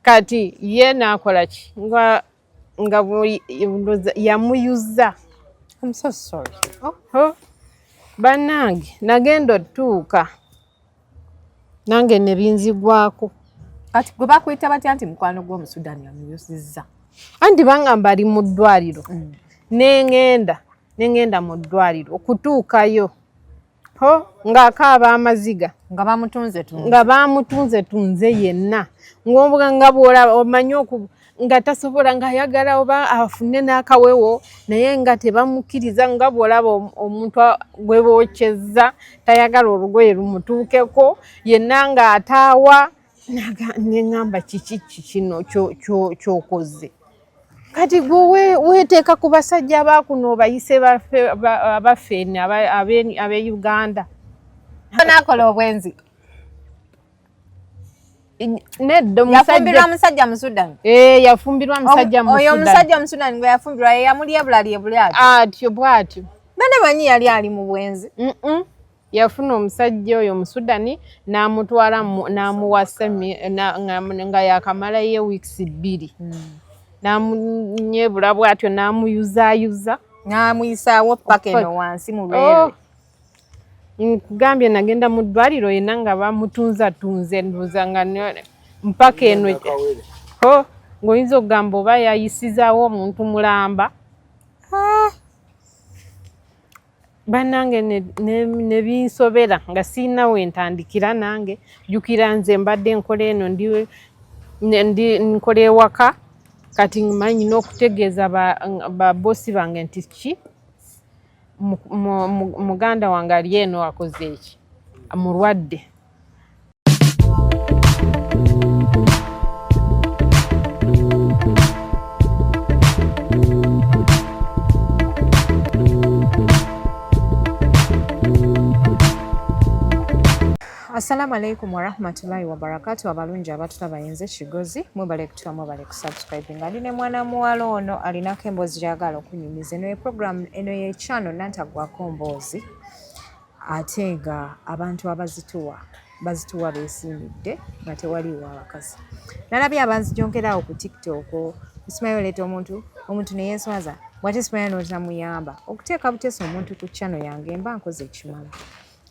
kati ye nakola ki nga yamuyuza. I'm so sorry. Bannange nagenda otuuka nange ne binzigwako. Kati gwe bakuyita batya nti mukwano gw'Omusudani yamuyuzizza? Anti bangamba ali mu ddwaliro. Nengenda mu ddwaliro okutuukayo ng'akaaba amaziga nga bamutunze tunze yenna nga bw'olaba omanyi nga tasobola ng'ayagala oba afune n'akawewo naye nga tebamukkiriza nga bw'olaba omuntu gwe bookyezza tayagala olugoye lumutuukeko yenna ng'ataawa neŋŋamba kiki kino ky'okoze. Kati gwe weeteeka ku basajja abaakuno obayise abaffe ab'e Uganda. Naakola obwenzi. Nedda yafumbirwa musajja Musudani. Yafumbirwa musajja Musudani. Oyo omusajja Musudani gwe yafumbirwa ye yamulyebulalyebula atyo bw'atyo. Bane manyi yali ali mu bwenzi. Yafuna omusajja oyo Musudani n'amutwala n'amuwasa nga yakamalayo weeks 2. N'amunyebula bw'atyo n'amuyuzaayuza. N'amuyisaawo paka eno wansi mu lwere. Nkugambye nagenda mu ddwaliro yenna nga bamutunzatunze nduuza nga mpaka eno ng'oyinza okugamba oba yayisizaawo omuntu mulamba. Bannange ne binsobera nga sirina we ntandikira nange. Jjukira nze mbadde nkola eno nkola ewaka kati mmanyi n'okutegeeza ba bossi bange nti ki muganda wange ali eno akoze eki mulwadde. Assalamu alaikum wa rahmatullahi wa barakatuh. Abalungi abatulaba yenze Kigozi mwebale kutula mwebale kusubscribing. Ali ne mwana muwala ono alinako emboozi gy'agala okunyumiza. Eno ye program eno ye channel Nantagwako Mboozi ate nga abantu bazituwa beesiimidde nga tewaliwo abakazi. Nalabye abanzijonkerawo ku TikTok Ismail leeta omuntu ne yeeswaza bw'ate Ismail n'otamuyamba okuteeka buteesa omuntu ku channel yange mba nkoze ekimala.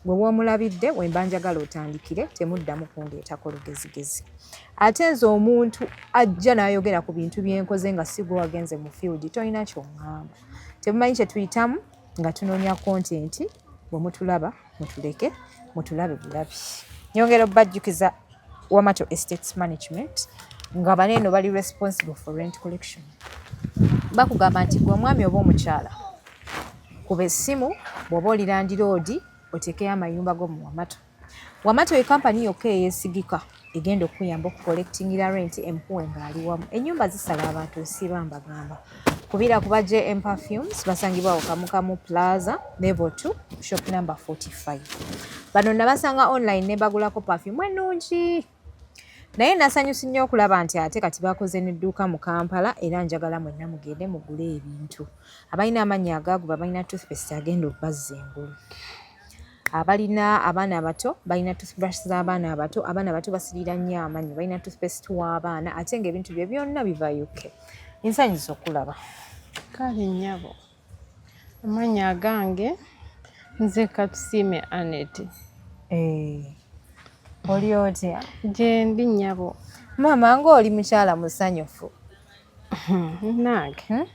Bwe w'omulabidde wemba njagala otandikire temuddamu kundeetako lugezigezi. Ate nze omuntu ajja n'ayogera ku bintu byenkoze nga si gwe wagenze mu field tolina ky'oŋŋamba. Temumanyi kye tuyitamu nga tunoonya kontenti. Bwe mutulaba mutuleke mutulabe bulabi. Nyongera obbajjukiza Wamato Estates Management nga baneeno bali responsible for rent collection. Bakugamba nti gwe omwami oba omukyala kuba essimu bw'oba oli landiroodi otekeyo amayumba go mu Wamato. Wamato ye kampani yokka eyeesigika egenda okuyamba okukolektingira rent empuwe ng'ali wamu. Ennyumba zisala abantu osiiba mbagamba. Kubira kuba JM Perfumes basangibwa Kamukamu Plaza level 2 shop number 45. Bano nabasanga online ne bagulako perfume ennungi. Naye nasanyusi nnyo okulaba nti ate kati bakoze n'edduuka mu Kampala era njagala mwenna mugende mugule ebintu. Abalina amannya agaaguba balina toothpaste agenda obbazza engulu. Abalina abaana abato balina toothbrush z'abaana abato. Abaana abato basirira nnyo amanyi balina toothpaste w'abaana ate ng'ebintu bye byonna biva UK. Nsanyusa okulaba. Kale nnyabo amannya agange nze Katusiime Annette. Oli otya? Gye ndi nnyabo. Maama ng'oli mukyala musanyufu. Nange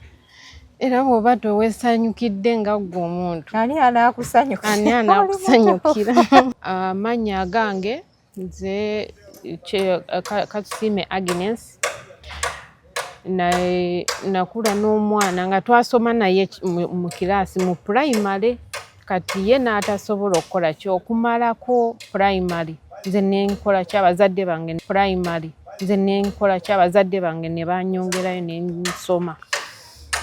era bw'oba toweesanyukidde nga ggwe omuntu ani anaakusanyukira? Ani anaakusanyukira? Amannya agange nze Katusiime Agnes. Nakula n'omwana nga twasoma naye mu kiraasi mu primary kati ye n'atasobola okukola okumalako primary. Nze nenkola ky'abazadde bange primary. Nze nenkola ky'abazadde bange ne banyongerayo ne nsoma.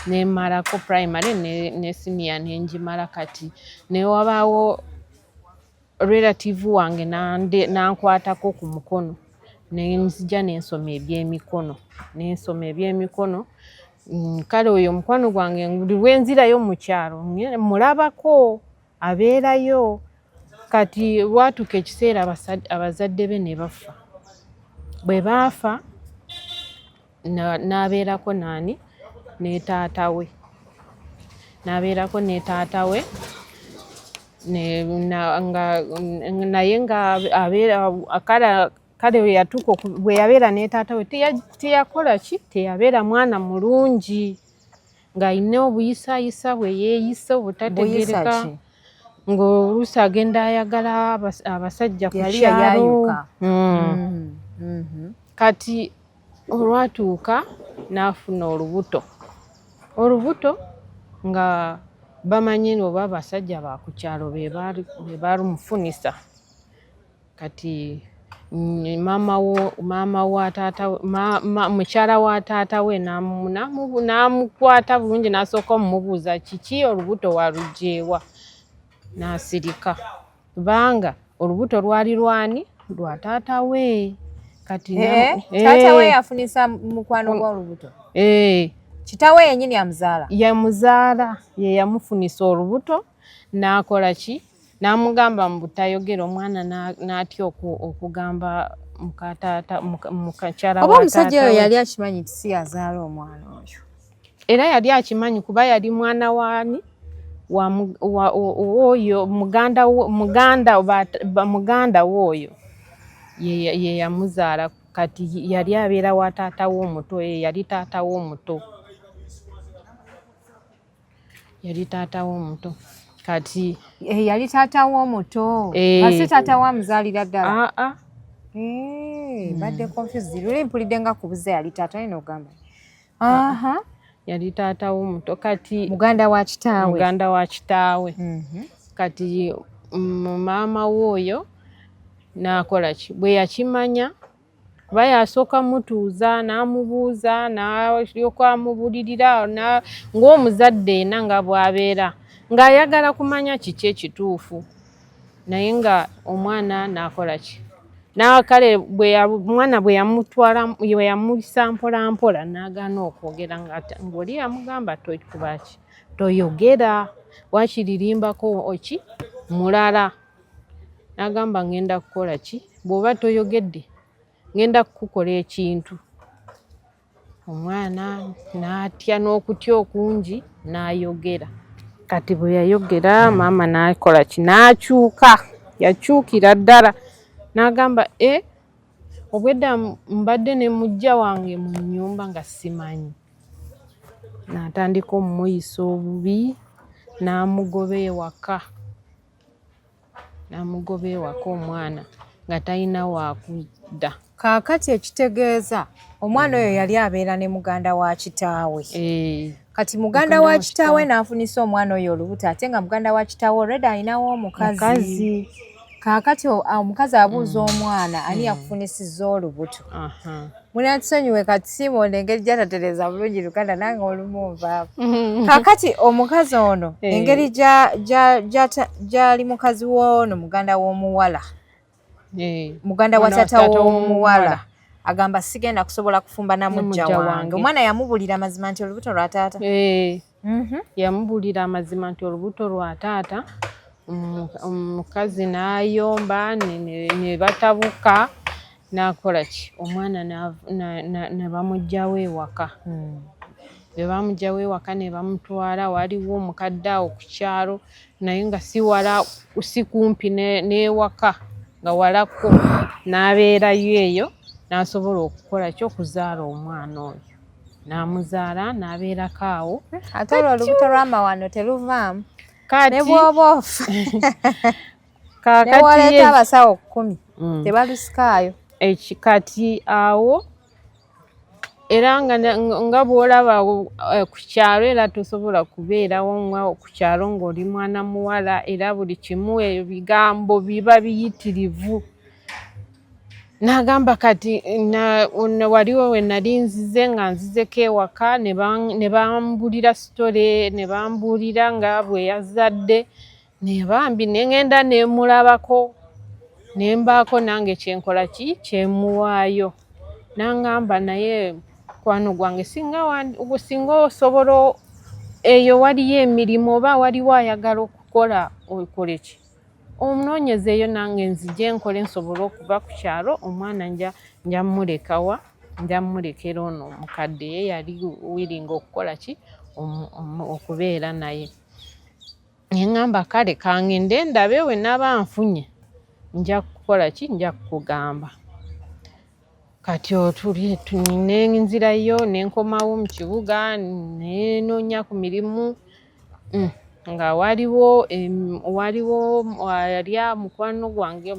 Nemalako primary ne senior nenjimala kati. Ne wabaawo relative wange nankwatako ku mukono. Nenzija nensoma ebyemikono. Kale oyo omukwano gwange buli lwenzirayo mu kyalo mulabako abeerayo. Kati watuuka ekiseera abazadde be ne bafa. Bwe baafa n'abeerako nani ne taata we n'abeerako ne taata we naye nga abeera kale bwe yabeera ne taata we teyakola ki teyabeera mwana mulungi ng'alina obuyisaayisa bwe yeeyisa obutategereka ng'oluusi agenda ayagala abasajja ku kyalo. Kati olwatuuka n'afuna olubuto nga bamanyi oba abasajja ba ku kyalo be bamufunisa. Kati mukyala wa taata we n'amukwata bulungi n'asooka omumubuuza kiki olubuto waluggyeewa n'asirika kubanga olubuto lwali lwani lwa taata we. Kati taata we yafunisa mukwano gw'olubuto. Kitaawe yennyini yamuzaala? Yamuzaala, ye yamufunisa olubuto n'akola ki n'amugamba mu butayogera omwana n'atya okugamba mukakyala wa taata we. Oba omusajja oyo yali akimanyi nti si yazaala omwana oyo? Era yali akimanyi kuba yali mwana waani oyo muganda w'oyo ye yamuzaala. Kati yali abeera wa taata we omuto, yali taata we omuto. Yali taata we omuto. Kati yali taata we omuto si taata we amuzaalira ddala? Badde confused. Luli mpulidde nga kubuza yali taata we n'ogamba yali taata we omuto. Kati muganda wa kitaawe. Kati maama w'oyo n'akola ki bwe yakimanya kuba yasooka mutuuza n'amubuuza n'alyoka amubulirira ng'omuzadde yena nga bw'abeera ng'ayagala kumanya kiki ekituufu naye nga omwana n'akola ki kale omwana bwe yamuyisa mpola mpola n'agaana okwogera ng'oli yamugamba toyogera wakiririmbako mulala n'agamba ngenda kukola ki bw'oba toyogedde ngenda kukukola ekintu. Omwana n'atya n'okutya okungi n'ayogera. Kati bwe yayogera maama n'akola ki n'akyuka yakyukira ddala n'agamba obwedda mbadde ne mujja wange mu nnyumba nga simanyi. N'atandika omumuyisa obubi n'amugoba ewaka omwana nga talina wakudda. Kaakati ekitegeeza omwana oyo yali abeera ne muganda wa kitaawe. Kati muganda wa kitaawe n'afunisa omwana oyo olubuto ate nga muganda wa kitaawe already alinawo omukazi. Kaakati omukazi abuuza omwana ani yakufunisizza olubuto. Munatusonyiwe kati Simon engeri gy'atatereeza bulungi Luganda nange olumuvaako. Kaakati omukazi ono engeri gy'ali mukazi w'ono muganda w'omuwala. Muganda wa taata w'omuwala agamba sigenda kusobola kufumba na mujja wange. Omwana yamubulira amazima nti olubuto lwa taata. Yamubulira amazima nti olubuto lwa taata. Omukazi n'ayomba ne batabuka n'akola ki omwana ne bamuggyawo ewaka. Bwe bamuggyawo ewaka ne bamutwala waliwo omukadde awo ku kyalo naye nga si kumpi n'ewaka nga walako n'abeerayo eyo n'asobola okukola ki okuzaala omwana oyo n'amuzaala n'abeerako awo. Ate olwo olubuto lw'amawano teruvaamu ne bw'oba ofa ne waleeta abasawo 10 tebalusikaayo. Kati awo era nga bw'olaba ku kyalo era tosobola kubeerawo ku kyalo ng'oli mwana muwala era buli kimu ebigambo biba biyitirivu. N'agamba kati waliwo we nali nzize nga nzizeko ewaka ne bambulira sitole ne bambuulira nga bwe yazadde ne bambi ne ngenda ne mulabako ne mbaako nange kyenkola ki kyemuwaayo. N'angamba naye mukwano gwange singa osobola eyo waliyo emirimu oba waliwo ayagala okukola okole ki omunoonyezeeyo nange nzije nkole nsobole okuva ku kyalo omwana nja mulekawa nja mulekera ono omukadde ye yali wiringa okukola ki okubeera naye. Ne ŋŋamba kale kangende ndabe we naba nfunye nja kukola ki nja kukugamba. Kati otuli nenzirayo nenkomawo mu kibuga nenoonya ku mirimu nga waliwo yali mukwano gwange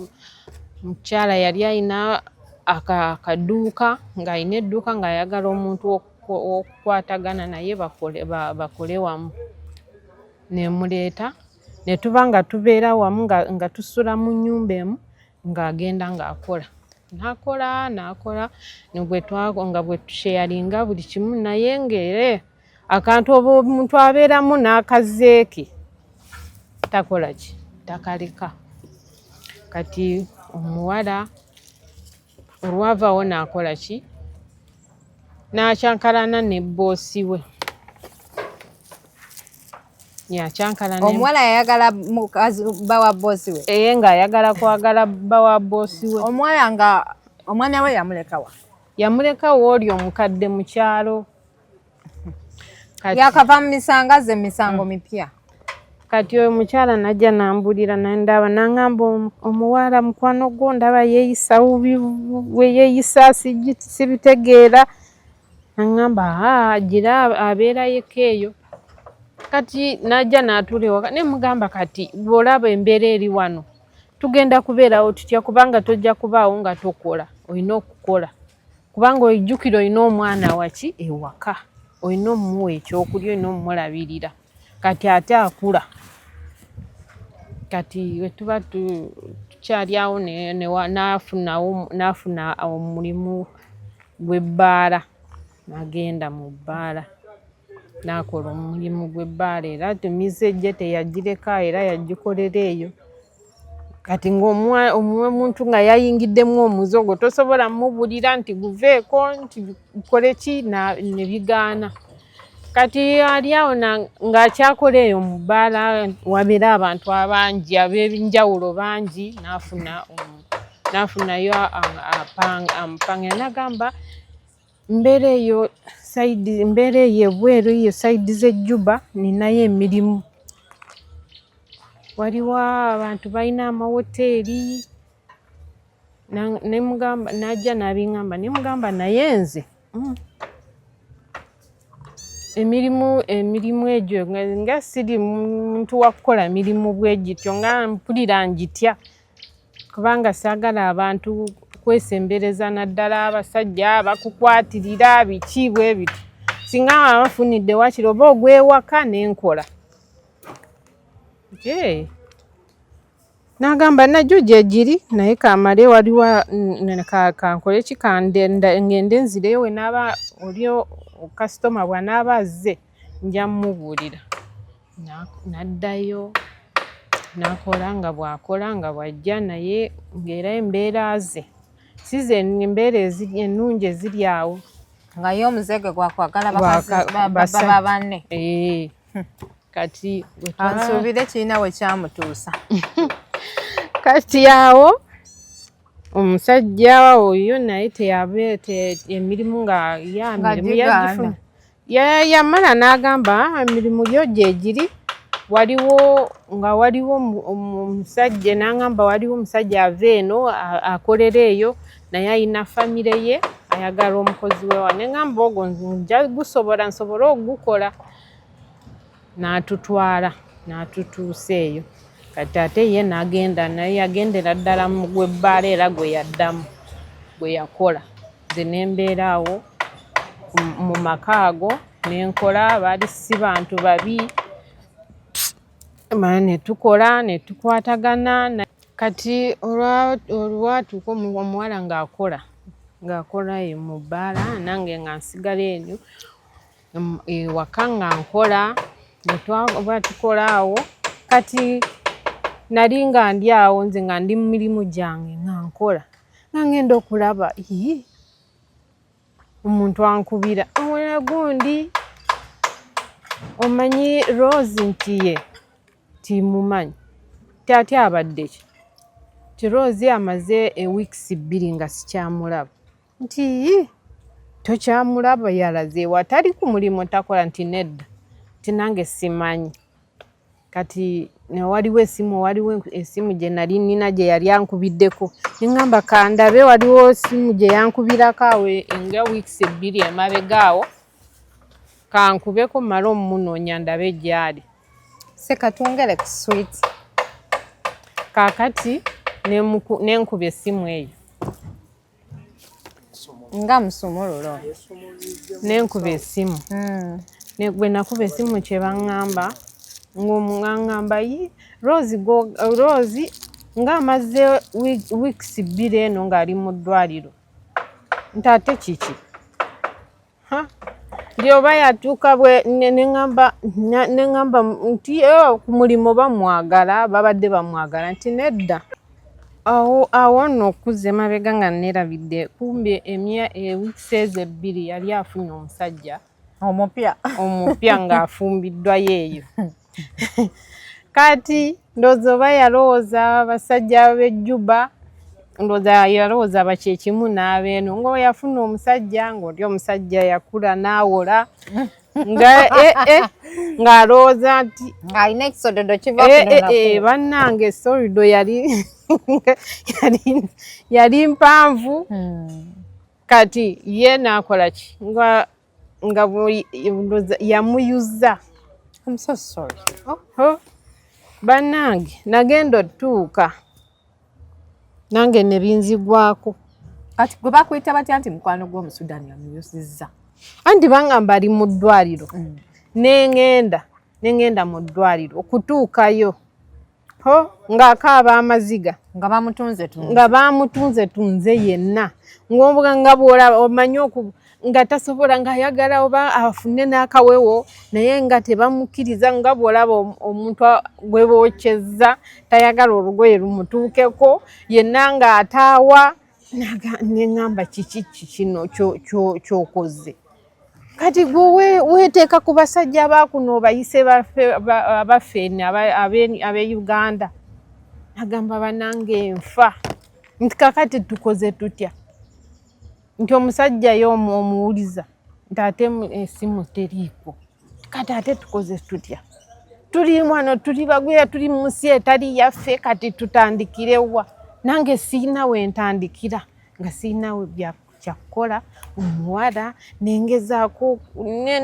mukyala yali alina akaduuka ng'alina edduuka ng'ayagala omuntu okukwatagana naye bakole wamu. Ne muleeta ne tuba nga tubeera wamu nga tusula mu nnyumba emu ng'agenda ng'akola. N'akola nga bwe tusheyalinga buli kimu naye ng'ere akantu omuntu abeeramu n'akazeeke takola ki takaleka. Kati omuwala olwavaawo n'akola ki n'akyankalana ne bboosi we. Omuwala yayagala mukazi bawa boosi we? Ng'ayagala kwagala bawa boosi we. Omuwala nga omwana we yamuleka wa? Yamuleka w'oli omukadde mu kyalo. Yakava mu misango misango mipya. Kati oyo mukyala najja n'ambulira nandaba n'angamba omuwala mukwano gwo ndaba yeeyisa we yeeyisa sibitegeera. N'angamba gira abeera yekka eyo. Kati najja n'atuula ewaka ne mugamba kati bw'olaba embeera eri wano tugenda kubeerawo tutya kubanga tojja kubaawo nga tokola. Olina okukola kubanga ojjukira olina omwana waki ewaka. Olina omumuwa ekyokulya, olina omumulabirira. Kati ate akula. Kati we tuba tukyali awo n'afuna omulimu gw'ebbaala. N'agenda mu bbaala n'akola omulimu gw'ebbaala era emize gye teyagireka era yagikolera eyo. Kati ng'omuntu nga yayingiddemu omuzogo tosobola mubulira nti guveeko nti ukole ki ne bigaana. Kati ali awo ng'akyakola eyo mu bbaala wabeera abantu abangi ab'enjawulo bangi n'afunayo amupangira n'agamba mbeera eyo ebweru eyo sayidi z'Ejjuba ninayo emirimu. Waliwo abantu balina amawoteeri n'ajja n'abiŋŋamba ne mugamba naye nze emirimu egyo nga siri muntu wa kukola mirimu bwe gityo nga mpulira ngitya kubanga saagala abantu kwesembereza naddala abasajja bakukwatirira biki bwe biti. Singa bafunidde wakiri oba ogwewaka n'enkola. N'agamba najjo gye giri naye kamale waliwo kankole ki ngende nzireyo we n'aba oli kasitoma bw'anaaba azze nja mmubuulira. N'addayo n'akola nga bw'akola nga bw'ajja naye ng'era embeera ze si ze embeera ennungi eziri awo. Nga ye omuzeege gwakwagala baba banne. Kati ansuubire kirina we kyamutuusa. Kati awo omusajja oyo naye emirimu nga mirimu yagifuna. Yamala n'agamba emirimu gyo gye giri. Waliwo omusajja n'angamba waliwo omusajja ava eno akolera eyo naye alina famire ye ayagala omukozi we wa. Ne ŋŋamba ogwo nja gusobola nsobole ogukola. N'atutwala n'atutuusa eyo. Kati ate ye n'agenda naye yagendera ddala mu gw'ebbaala era gwe yaddamu gwe yakola. Nze ne mbeera awo mu maka ago n'enkola baali si bantu babi. Ne tukola ne tukwatagana. Kati olwatuuka omuwala ng'akola eyo mu bbaala nange nga nsigala eyo ewaka nga nkola ne twaba tukola awo. Kati nali nga ndi awo nze nga ndi mu mirimu gyange nga nkola nga ngenda okulaba omuntu ankubira omwana gundi omanyi Rose nti ye timumanyi ate abadde ki ti Rose amaze weeks 2 nga sikyamulaba nti tokyamulaba yalaze watali ku mulimu takola nti nedda tinange simanyi kati ne waliwo esimu gye nali nina gye yali ankubiddeko neŋŋamba kandabe waliwo esimu gye yankubirako awe nga weeks 2 emabegaawo kankubeko mala omunoonya ndabe gyali sekatwongere ku sweet kaakati nenkuba essimu eyo nga musumululo nenkuba essimu bwe nakuba essimu kye baŋŋamba ng'omuŋŋamba Rose ng'amaze weeks 2 eno ng'ali mu ddwaliro nti ate kiki ndyoba yatuuka bwe neŋŋamba nti ku mulimu bamwagala babadde bamwagala nti nedda awo nno okuza emabega nga neerabidde kumbe weeks ezo 2 yali afunye omusajja omupya ng'afumbiddwayo eyo kati ndowooza oba yalowooza abasajja b'ejjuba ndowooza yalowooza bakyekimu n'abeeno nga yafuna omusajja ng'oli omusajja yakula n'awola ng'alowooza nti alina ekisododo kiva bannange esolido yali mpanvu kati ye n'akola ki nga yamuyuza. I'm so sorry. Bannange nagenda otuuka nange ne binzigwako kati gwe bakuyita batya nti mukwano gw'Omusudani yamuyuzizza anti bangamba ali mu ddwaliro nengenda mu ddwaliro okutuukayo ng'akaaba amaziga nga bamutunze tunze yenna nga bw'olaba omanyi nga tasobola ng'ayagala oba afune n'akawewo naye nga tebamukkiriza nga bw'olaba omuntu gwe bookyezza tayagala olugoye lumutuukeko yenna ng'ataawa neŋŋamba kiki kino ky'okoze kati gwe weeteeka ku basajja baakuno obayise abaffe ab'e Uganda nagamba banange nfa nti kakati tukoze tutya nti omusajja yo omuwuliza nti ate esimu teriiko kati ate tukoze tutya tuli wano tuli bagwira tuli mu nsi etali yaffe kati tutandikirewa nange siina we ntandikira nga siinawe kyakukola omuwala nengezaako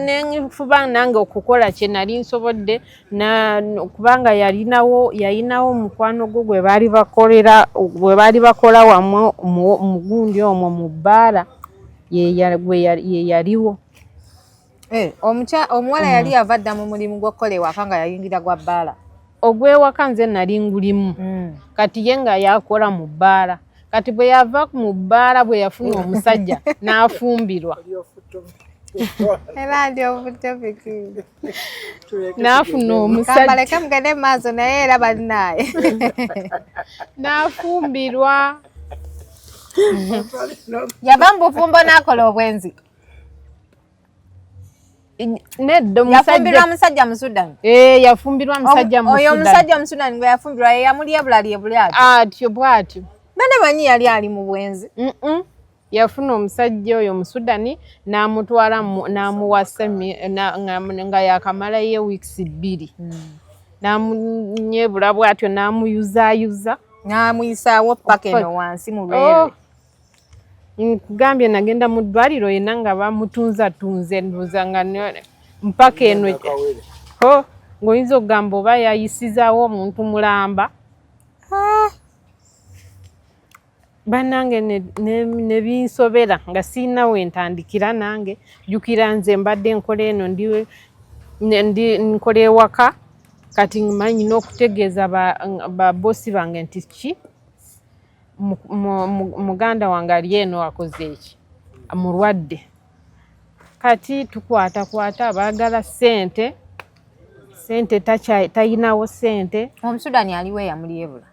nenfuba nange okukola kye nali nsobodde kubanga yalinawo omukwano gwe gwe baali bakola wamu mugundi omwo mu bbaala ye yaliwo omuwala yali yava dda mu mulimu gw'okukola ewaka nga yayingira gwa bbaala ogw'ewaka nze nali ngulimu kati ye nga yakola mu bbaala kati bwe yava mu bbaala bwe yafuna omusajja n'afumbirwa era ndi obutopiki n'afuna omusajja baleke mugende mu maaso naye era balinaye n'afumbirwa yava mu bufumbo n'akola obwenzi nedda yafumbirwa musajja Musudani yafumbirwa musajja Musudani oyo omusajja Musudani gwe yafumbirwa ye yamulyebulalyebuli atyo bw'atyo bane manyi yali ali mu bwenzi yafuna omusajja oyo Musudani n'amutwala n'amuwasa nga yakamalayo weeks 2 n'amunyebula bw'atyo n'amuyuzaayuza n'amuyisaawo paka eno wansi mu lwere nkugambye nagenda mu ddwaliro yenna nga bamutunzatunze nduuza nga mpaka eno ng'oyinza okugamba oba yayisizaawo omuntu mulamba bannange ne binsobera nga siina we ntandikira nange jjukira nze mbadde nkola eno nkola ewaka kati mmanyi n'okutegeeza babosi bange nti ki muganda wange ali eno akoze eki mulwadde kati tukwatakwata baagala ssente tayinawo ssente Omusudani aliwo eyamulyebula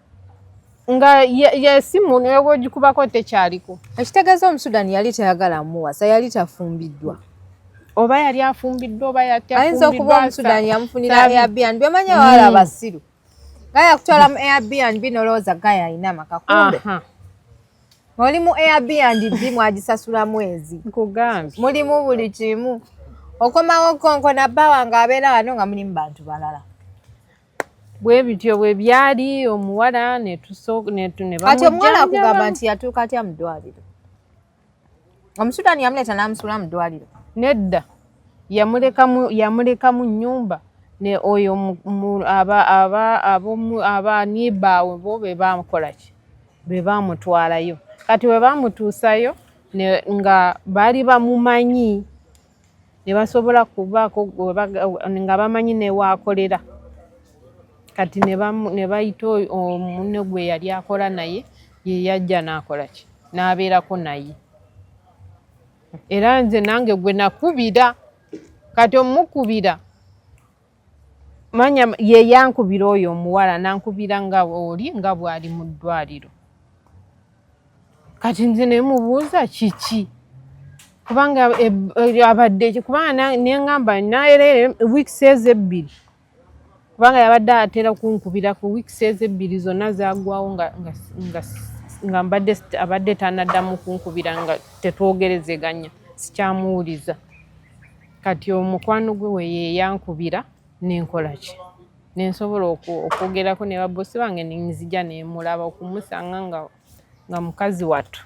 nga yesimu nebwogikubako tekyaliko ekitegeeza Omusudani yali tayagala muwasa yali tafumbiddwa oba yali afumbiddwa oba ayinza okuba Omusudani yamufunira Airbnb omanya wala abasiru gaya kutwala mu Airbnb nolowooza gaya ayina amaka kumbe Mulimu Airbnb mwagisasula mwezi. Nkugambye. Mulimu buli kimu. Okomawo konkona bbawa ng'abeera wano nga mulimu bantu balala. Bwe bityo bwe byali omuwala ne bamujjanjaba. Kati omuwala akugamba nti yatuuka atya mu ddwaliro? Omusudaani yamuleeta n'amusuula mu ddwaliro? Nedda. Yamuleka mu nnyumba ne oyo abaniibaawe bo be baamukola ki? Be baamutwalayo. Kati bwe baamutuusayo nga baali bamumanyi ne basobola kubaako nga bamanyi ne waakolera. Kati ne bayita omunne gwe yali akola naye ye yajja n'akola ki? N'abeerako naye. Era nze nange gwe nakubira. Kati omukubira manya ye yankubira oyo omuwala nankubira nga oli nga bw'ali mu ddwaliro. Kati nze ne mubuuza kiki? Kubanga abadde kubanga neŋŋamba naye weeks ezebbiri. Kubanga yabadde atera kunkubira ku weeks ezebbiri zonna zaagwawo nga abadde tanaddamu kunkubira nga tetwogerezeganya sikyamuwuliza. Kati omukwano gwe we ye yankubira nenkola ki? Nensobola okwogerako ne babbosi bange nenzija nemulaba okumusanga nga mukazi wattu.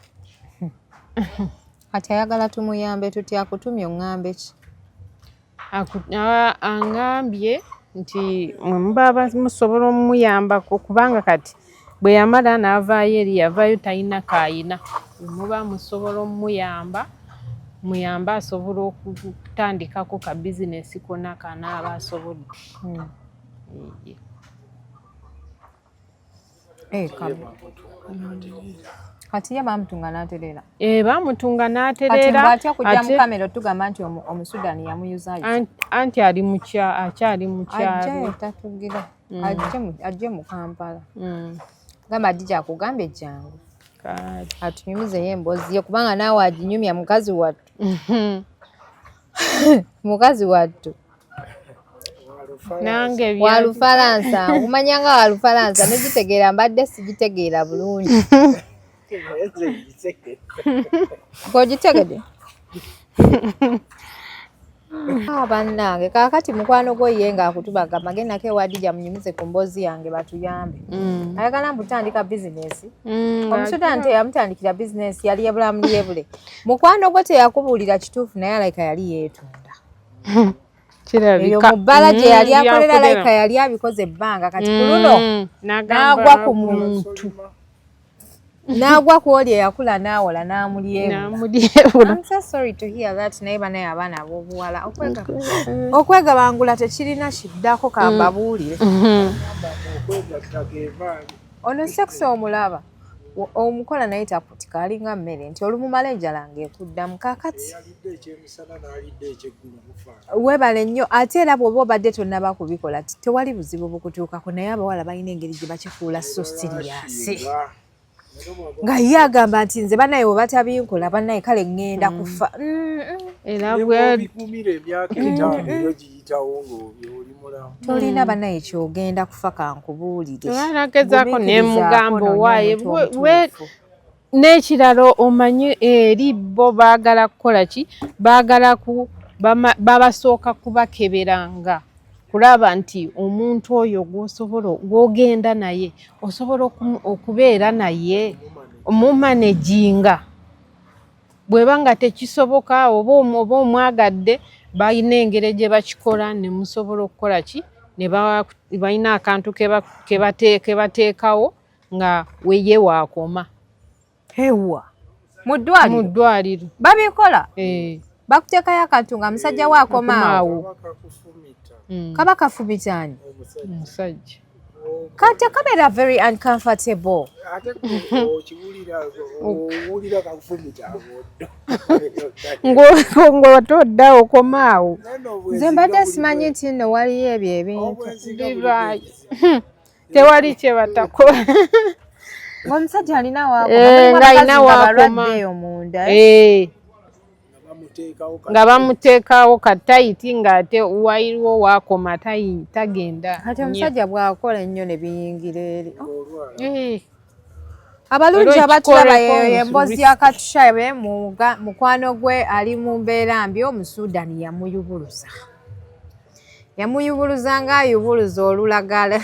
Kati ayagala tumuyambe tutya? Akutumye oŋŋambe ki? Angambye nti muba musobola omuyambako kubanga kati bwe yamala n'avaayo eri yavaayo talina kaayina. Muba musobola omuyamba muyamba asobola okutandikako ka bizinesi konna kanaaba asobodde. Kati ye baamutunga n'atereera? Baamutunga n'atereera. Kati bw'atya kujja mu kamera otugamba nti Omusudaani yamuyuzaayo? Anti akyali mu kyalo. Ajjayo tatugira. Ajje mu Kampala. Gamba Adija akugambye jjangu. Atunyumizeyo emboozi ye kubanga naawe aginyumya mukazi wattu. Mukazi wattu. Nange Walufalansa. Umanyanga Walufalansa negitegeera mbadde sigitegeera bulungi. Kogitegedde? Bannange kaakati mukwano gwo ye ng'akutubagamba genda ewa Adija munyumize ku mboozi yange batuyambe. Ayagala mbutandika bizinesi. Omusudaani teyamutandikira bizinesi yali yebulamuliyebule. Mukwano gwo teyakubuulira kituufu naye alayika yali yeetunda. Eyo mu bbala gye yali akolera alayika yali abikoze ebbanga kati ku luno n'agwa ku muntu. N'agwa ku oli eyakula n'awola n'amulyebula. I'm so sorry to hear that naye banaye abaana ab'obuwala okwegabangula tekirina kiddako kambabuulire. Ono sex omulaba omukola naye taputika alinga mmere nti olumumala enjala ng'ekuddamu kaakati. Weebale nnyo ate era bw'oba obadde tonnaba kubikola tewali buzibu bukutuukako naye abawala balina engeri gye bakifuula so siriyasi. Nga ye agamba nti nze bannaye bwe batabinkola bannaye kale ŋŋenda kufa. Era tolina bannaye kyogenda kufa kankubuulire. Nagezaako ne mugamba owaaye n'ekirala omanyi eri bo baagala kukola ki? Baagala babasooka kubakeberanga kulaba nti omuntu oyo gw'ogenda naye osobola okubeera naye omumanejinga. Bw'eba nga tekisoboka oba omwagadde balina engeri gye bakikola ne musobola okukola ki? Ne balina akantu ke bateekawo nga weye waakoma. Ewa mu ddwaliro babikola? Bakuteekayo akantu nga musajja waakomaawo. Kaba kafumitaani? Omusajja. Kati kabeera very uncomfortable. Ng'otoddawo komaawo. Nze mbadde simanyi nti nno waliyo ebyo ebintu. Tewali kye batakola. Ng'omusajja alina ng'alina waakoma munda. Nga bamuteekawo katayiti ng'ate wayiwo waakoma tagenda. Kati omusajja bw'akola ennyo ne biyingira eri. Abalungi abatulaba emboozi ya Katushabe mukwano gwe ali mu mbeera mbi Omusudani yamuyubuluza. Yamuyubuluza ng'ayubuluza olulagala.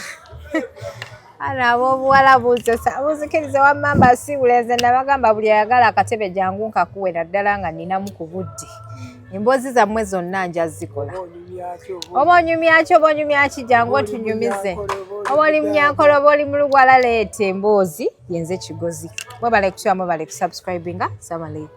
Ana ab'obuwala buzikiriza wammamba asibulenze nabagamba buli ayagala akatebe jangu nkakuwe naddala nga ninamu ku budde. Emboozi zammwe zonna nja zikola. Oba onyumya ki jangu otunyumize. Oba oli Munyankole oba oli Mulugwala leeta emboozi yenze Kigozi. Mwebale kutya mwebale kusubscribinga. Assalamu alaikum.